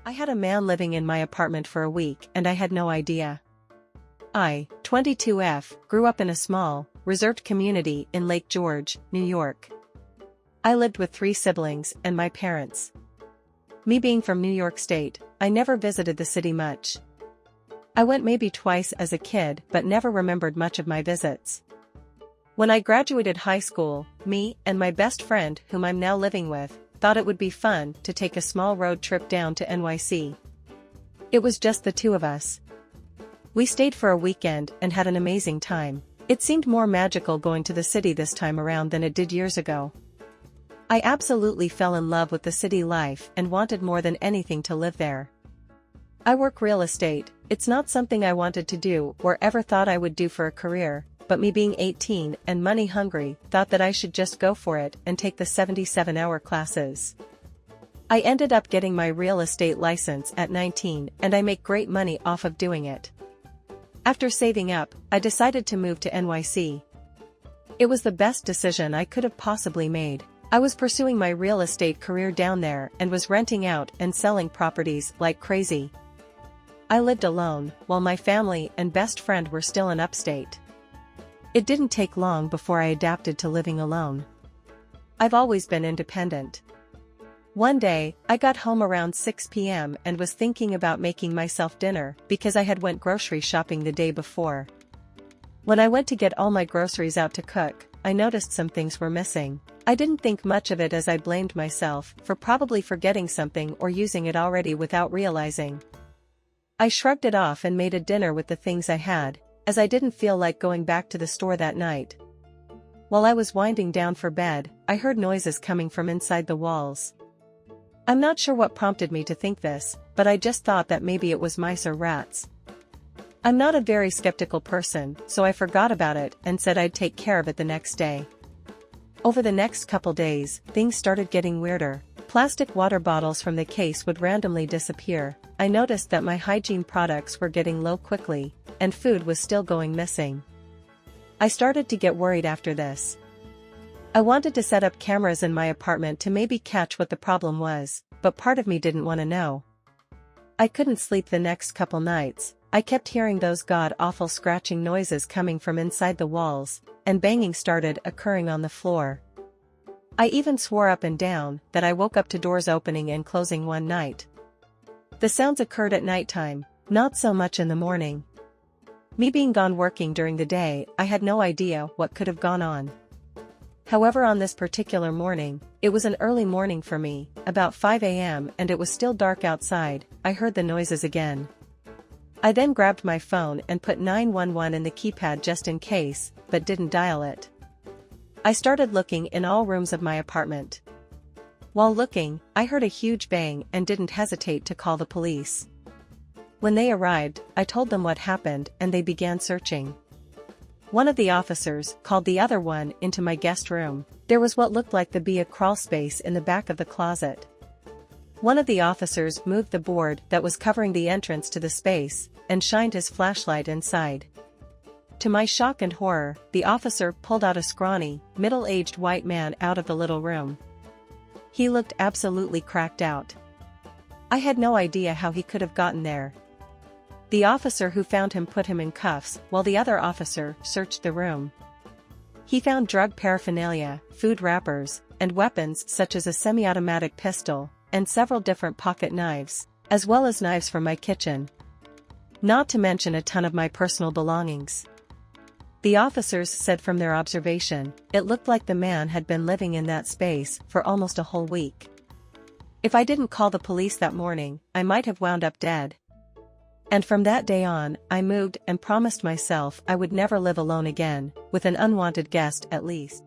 I had a man living in my apartment for a week and I had no idea. I, 22F, grew up in a small, reserved community in Lake George, New York. I lived with 3 siblings and my parents. Me being from New York State, I never visited the city much. I went maybe twice as a kid but never remembered much of my visits. When I graduated high school, me and my best friend whom I'm now living with, thought it would be fun to take a small road trip down to NYC. It was just the 2 of us. We stayed for a weekend and had an amazing time. It seemed more magical going to the city this time around than it did years ago. I absolutely fell in love with the city life and wanted more than anything to live there. I work real estate. It's not something I wanted to do or ever thought I would do for a career, but me being 18 and money hungry thought that I should just go for it and take the 77-hour classes. I ended up getting my real estate license at 19 and I make great money off of doing it. After saving up, I decided to move to NYC. It was the best decision I could have possibly made. I was pursuing my real estate career down there and was renting out and selling properties like crazy. I lived alone, while my family and best friend were still in upstate. It didn't take long before I adapted to living alone. I've always been independent. One day, I got home around 6 p.m. and was thinking about making myself dinner because I had went grocery shopping the day before. When I went to get all my groceries out to cook, I noticed some things were missing. I didn't think much of it as I blamed myself for probably forgetting something or using it already without realizing. I shrugged it off and made a dinner with the things I had, as I didn't feel like going back to the store that night. While I was winding down for bed, I heard noises coming from inside the walls. I'm not sure what prompted me to think this, but I just thought that maybe it was mice or rats. I'm not a very skeptical person, so I forgot about it and said I'd take care of it the next day. Over the next couple days, things started getting weirder. Plastic water bottles from the case would randomly disappear. I noticed that my hygiene products were getting low quickly, and food was still going missing. I started to get worried after this. I wanted to set up cameras in my apartment to maybe catch what the problem was, but part of me didn't want to know. I couldn't sleep the next couple nights. I kept hearing those god-awful scratching noises coming from inside the walls, and banging started occurring on the floor. I even swore up and down that I woke up to doors opening and closing one night. The sounds occurred at nighttime, not so much in the morning. Me being gone working during the day, I had no idea what could have gone on. However, on this particular morning, it was an early morning for me, about 5 a.m. and it was still dark outside. I heard the noises again. I then grabbed my phone and put 911 in the keypad just in case, but didn't dial it. I started looking in all rooms of my apartment. While looking, I heard a huge bang and didn't hesitate to call the police. When they arrived, I told them what happened and they began searching. One of the officers called the other one into my guest room. There was what looked like to be a crawl space in the back of the closet. One of the officers moved the board that was covering the entrance to the space and shined his flashlight inside. To my shock and horror, the officer pulled out a scrawny, middle-aged white man out of the little room. He looked absolutely cracked out. I had no idea how he could have gotten there. The officer who found him put him in cuffs while the other officer searched the room. He found drug paraphernalia, food wrappers, and weapons such as a semi-automatic pistol, and several different pocket knives, as well as knives from my kitchen. Not to mention a ton of my personal belongings. The officers said from their observation, it looked like the man had been living in that space for almost a whole week. If I didn't call the police that morning, I might have wound up dead. And from that day on, I moved and promised myself I would never live alone again, with an unwanted guest at least.